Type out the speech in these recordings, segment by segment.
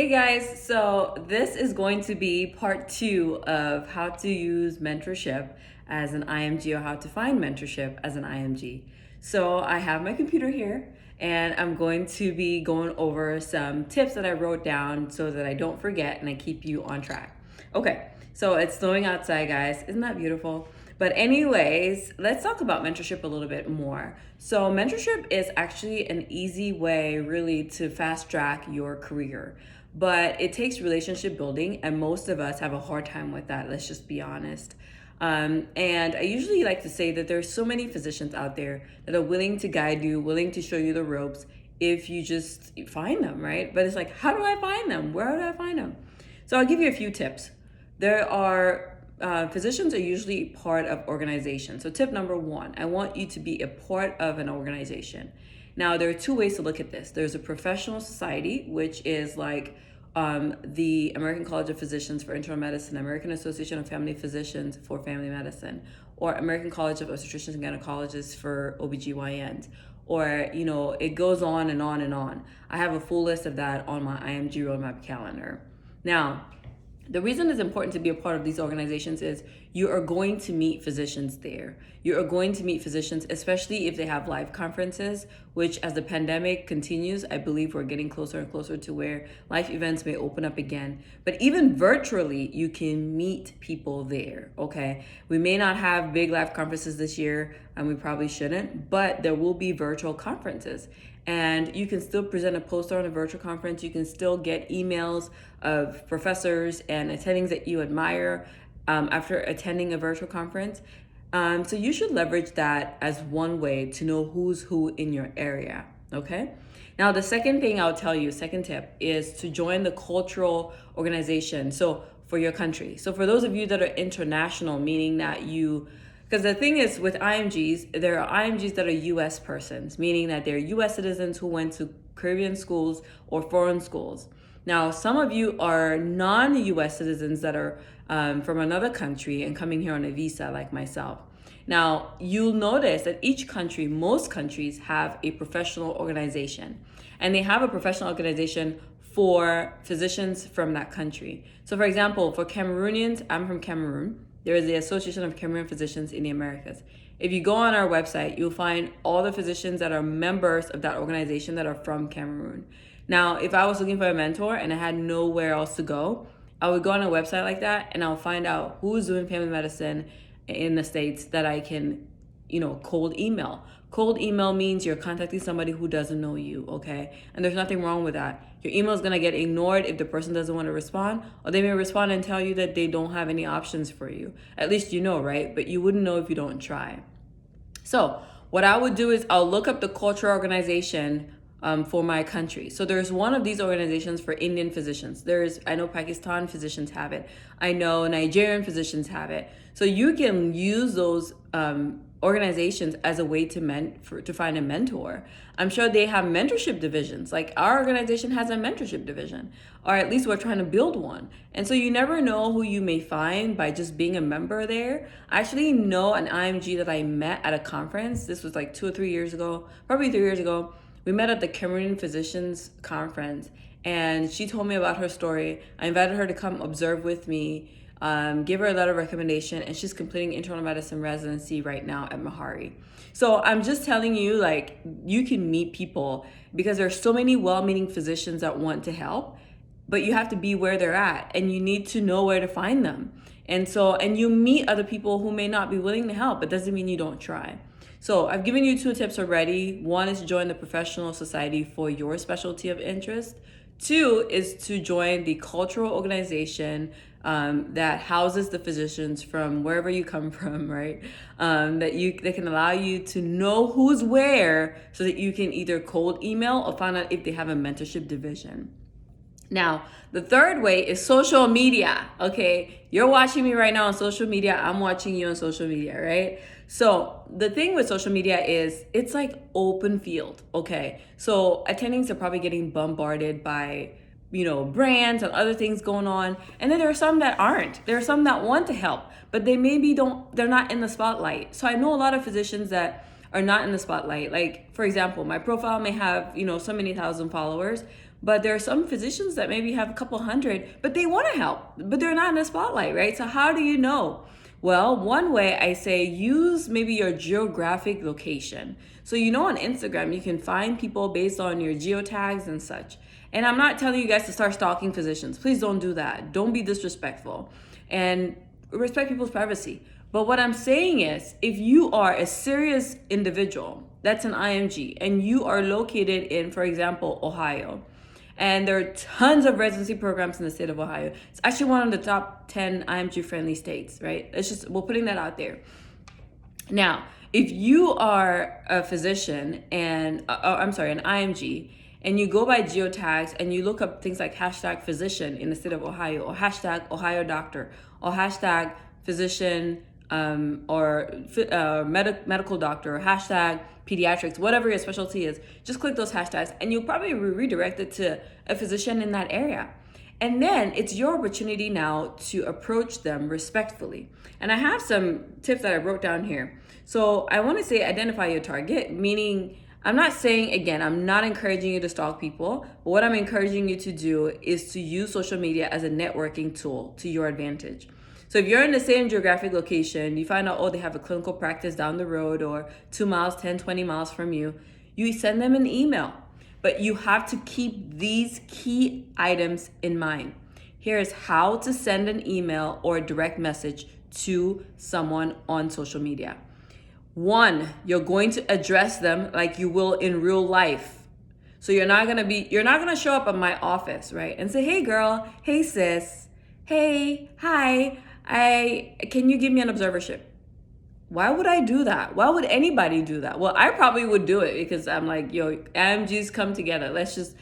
Hey guys, so this is going to be part two of how to use mentorship as an IMG or how to find mentorship as an IMG. So I have my computer here and I'm going to be going over some tips that I wrote down so that I don't forget and I keep you on track. Okay, so it's snowing outside, guys. Isn't that beautiful? But anyways, let's talk about mentorship a little bit more. So mentorship is actually an easy way really to fast track your career. But it takes relationship building, and most of us have a hard time with that. Let's just be honest. And I usually like to say that there's so many physicians out there that are willing to guide you, willing to show you the ropes if you just find them, right? But it's like, how do I find them? Where do I find them? So I'll give you a few tips. There are physicians are usually part of organizations. So tip number one, I want you to be a part of an organization. Now, there are two ways to look at this. There's a professional society, which is like the American College of Physicians for Internal Medicine, American Association of Family Physicians for Family Medicine, or American College of Obstetricians and Gynecologists for OBGYNs. Or, it goes on and on and on. I have a full list of that on my IMG Roadmap calendar. Now, the reason it's important to be a part of these organizations is you are going to meet physicians there. You are going to meet physicians, especially if they have live conferences, which as the pandemic continues, I believe we're getting closer and closer to where live events may open up again. But even virtually, you can meet people there, okay? We may not have big live conferences this year, and we probably shouldn't, but there will be virtual conferences. And you can still present a poster on a virtual conference. You can still get emails of professors and attendings that you admire after attending a virtual conference. So you should leverage that as one way to know who's who in your area, okay? Now, the second thing I'll tell you, second tip, is to join the cultural organization. So for your country. So for those of you that are international, meaning that because the thing is with IMGs, there are IMGs that are US persons, meaning that they're US citizens who went to Caribbean schools or foreign schools. Now, some of you are non-US citizens that are from another country and coming here on a visa like myself. Now, you'll notice that each country, most countries have a professional organization, and they have a professional organization for physicians from that country. So for example, for Cameroonians, I'm from Cameroon. There is the Association of Cameroon Physicians in the Americas. If you go on our website, you'll find all the physicians that are members of that organization that are from Cameroon. Now, if I was looking for a mentor and I had nowhere else to go, I would go on a website like that and I'll find out who's doing family medicine in the States that I can, cold email. Cold email means you're contacting somebody who doesn't know you, okay? And there's nothing wrong with that. Your email is gonna get ignored if the person doesn't want to respond, or they may respond and tell you that they don't have any options for you. At least you know, right? But you wouldn't know if you don't try. So what I would do is I'll look up the cultural organization for my country. So there's one of these organizations for Indian physicians. I know Pakistan physicians have it. I know Nigerian physicians have it. So you can use those organizations as a way to find a mentor. I'm sure they have mentorship divisions. Like our organization has a mentorship division, or at least we're trying to build one. And so you never know who you may find by just being a member there. I actually know an IMG that I met at a conference. This was like 2 or 3 years ago, probably 3 years ago. We met at the Cameroon Physicians Conference, and she told me about her story. I invited her to come observe with me, give her a letter of recommendation, and she's completing internal medicine residency right now at Mahari. So I'm just telling you, like, you can meet people because there's so many well-meaning physicians that want to help, but you have to be where they're at, and you need to know where to find them. And you meet other people who may not be willing to help, but doesn't mean you don't try. So I've given you 2 tips already. 1 is to join the professional society for your specialty of interest. 2 is to join the cultural organization that houses the physicians from wherever you come from, right? That can allow you to know who's where so that you can either cold email or find out if they have a mentorship division. Now, the third way is social media, okay? You're watching me right now on social media. I'm watching you on social media, right? So the thing with social media is it's like open field, okay? So attendings are probably getting bombarded by, brands and other things going on. And then there are some that aren't. There are some that want to help, but they're not in the spotlight. So I know a lot of physicians that are not in the spotlight. Like, for example, my profile may have, so many thousand followers, But there are some physicians that maybe have a couple hundred, but they want to help, but they're not in the spotlight, right? So how do you know? Well, one way I say, use maybe your geographic location. So on Instagram, you can find people based on your geotags and such. And I'm not telling you guys to start stalking physicians. Please don't do that. Don't be disrespectful. And respect people's privacy. But what I'm saying is, if you are a serious individual, that's an IMG, and you are located in, for example, Ohio, and there are tons of residency programs in the state of Ohio. It's actually one of the top 10 IMG friendly states, right? We're putting that out there. Now, if you are a physician and, an IMG, and you go by geotags and you look up things like hashtag physician in the state of Ohio, or hashtag Ohio doctor, or hashtag physician medical doctor, or hashtag pediatrics, whatever your specialty is, just click those hashtags and you'll probably be redirected to a physician in that area. And then it's your opportunity now to approach them respectfully. And I have some tips that I wrote down here. So I want to say identify your target, meaning I'm not saying, again, I'm not encouraging you to stalk people, but what I'm encouraging you to do is to use social media as a networking tool to your advantage. So if you're in the same geographic location, you find out, they have a clinical practice down the road or 2 miles, 10, 20 miles from you, you send them an email. But you have to keep these key items in mind. Here is how to send an email or a direct message to someone on social media. 1, you're going to address them like you will in real life. So you're not gonna show up at my office, right? And say, hey girl, hey sis, hey, hi, can you give me an observership? Why would I do that? Why would anybody do that? Well, I probably would do it because I'm like, IMGs come together. I just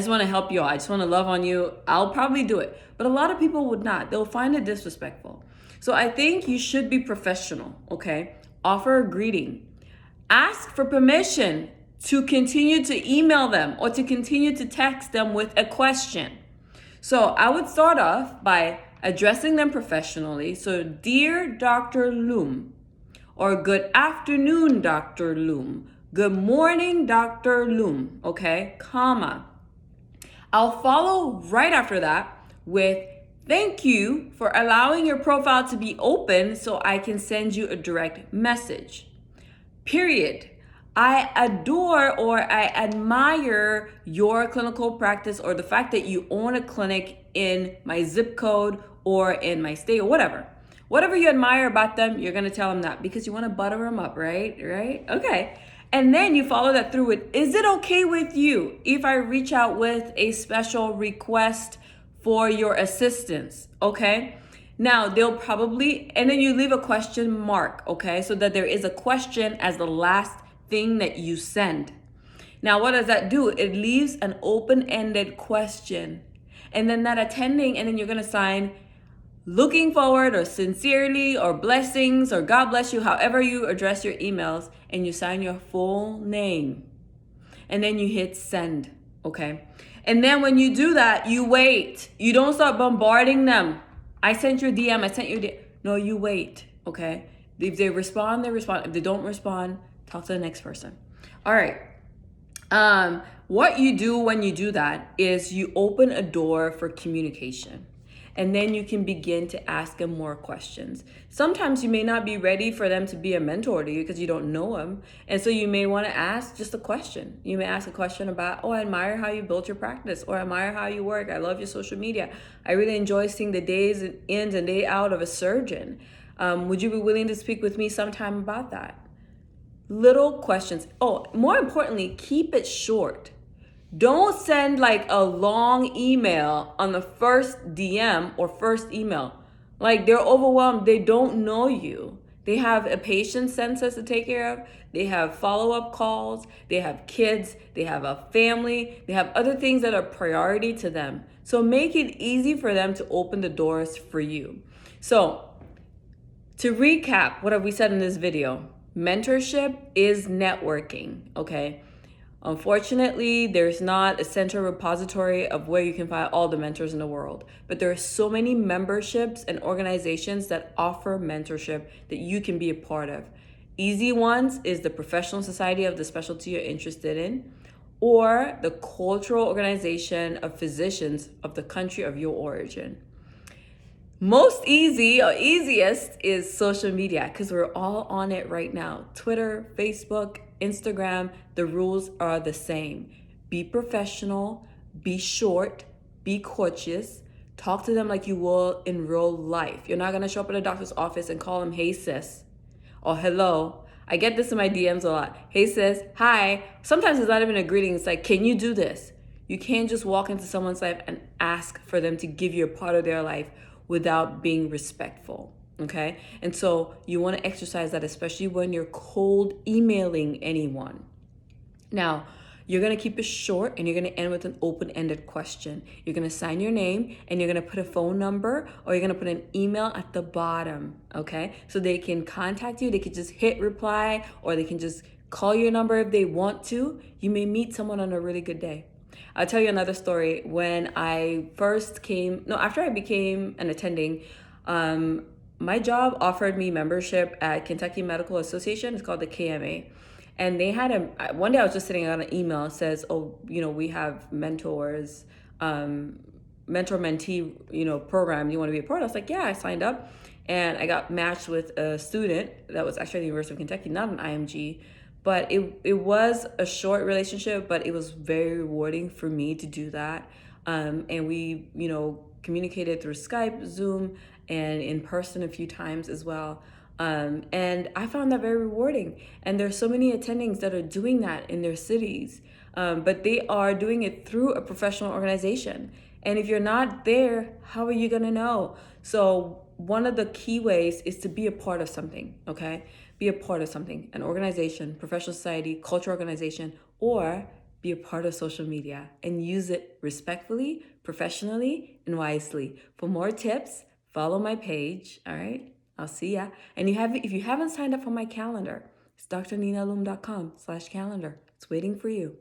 want to help you all. I just want to love on you. I'll probably do it. But a lot of people would not. They'll find it disrespectful. So I think you should be professional, okay? Offer a greeting. Ask for permission to continue to email them or to continue to text them with a question. So I would start off by addressing them professionally. So, dear Dr. Loom, or good afternoon, Dr. Loom. Good morning, Dr. Loom, okay? Comma. I'll follow right after that with thank you for allowing your profile to be open so I can send you a direct message. Period. I adore or I admire your clinical practice or the fact that you own a clinic in my zip code or in my state or whatever. Whatever you admire about them, you're going to tell them that because you want to butter them up, right? Okay. And then you follow that through with, is it okay with you if I reach out with a special request for your assistance? Okay. Now they'll probably, and then you leave a question mark, okay? So that there is a question as the last thing that you send. Now, what does that do? It leaves an open-ended question. And then that attending, and then you're going to sign looking forward or sincerely or blessings or God bless you, however you address your emails, and you sign your full name. And then you hit send, okay? And then when you do that, you wait. You don't start bombarding them. I sent you a DM, I sent you a DM. No, you wait, okay? If they respond, they respond. If they don't respond, talk to the next person. All right. What you do when you do that is you open a door for communication. And then you can begin to ask them more questions. Sometimes you may not be ready for them to be a mentor to you because you don't know them. And so you may want to ask just a question. You may ask a question about, I admire how you built your practice, or I admire how you work. I love your social media. I really enjoy seeing the days in and day out of a surgeon. Would you be willing to speak with me sometime about that? Little questions. Oh, more importantly, keep it short. Don't send like a long email on the first DM or first email. Like they're overwhelmed. They don't know you. They have a patient census to take care of. They have follow-up calls. They have kids. They have a family. They have other things that are priority to them. So make it easy for them to open the doors for you. So to recap, what have we said in this video? Mentorship is networking, okay? Unfortunately, there's not a central repository of where you can find all the mentors in the world, but there are so many memberships and organizations that offer mentorship that you can be a part of. Easy ones is the professional society of the specialty you're interested in, or the cultural organization of physicians of the country of your origin. Most easy or easiest is social media because we're all on it right now. Twitter, Facebook, Instagram, the rules are the same. Be professional, be short, be courteous, talk to them like you will in real life. You're not going to show up at a doctor's office and call them, hey sis, or hello. I get this in my DMs a lot. Hey sis, hi. Sometimes it's not even a greeting. It's like, can you do this? You can't just walk into someone's life and ask for them to give you a part of their life without being respectful. Okay? And so you want to exercise that, especially when you're cold emailing anyone. Now, you're going to keep it short and you're going to end with an open-ended question. You're going to sign your name and you're going to put a phone number or you're going to put an email at the bottom, okay? So they can contact you. They can just hit reply or they can just call your number if they want to. You may meet someone on a really good day. I'll tell you another story. When I after I became an attending, my job offered me membership at Kentucky Medical Association. It's called the KMA. And they had one day I was just sitting on an email that says, oh, we have mentors, mentor-mentee, program. You want to be a part? I was like, yeah, I signed up. And I got matched with a student that was actually at the University of Kentucky, not an IMG. But it was a short relationship, but it was very rewarding for me to do that. And we, communicated through Skype, Zoom, and in person a few times as well. And I found that very rewarding. And there's so many attendings that are doing that in their cities, but they are doing it through a professional organization. And if you're not there, how are you going to know? So one of the key ways is to be a part of something, okay? Be a part of something, an organization, professional society, cultural organization, or be a part of social media and use it respectfully, professionally, and wisely. For more tips, follow my page, all right? I'll see ya. And if you haven't signed up for my calendar, it's drninaloom.com/calendar. It's waiting for you.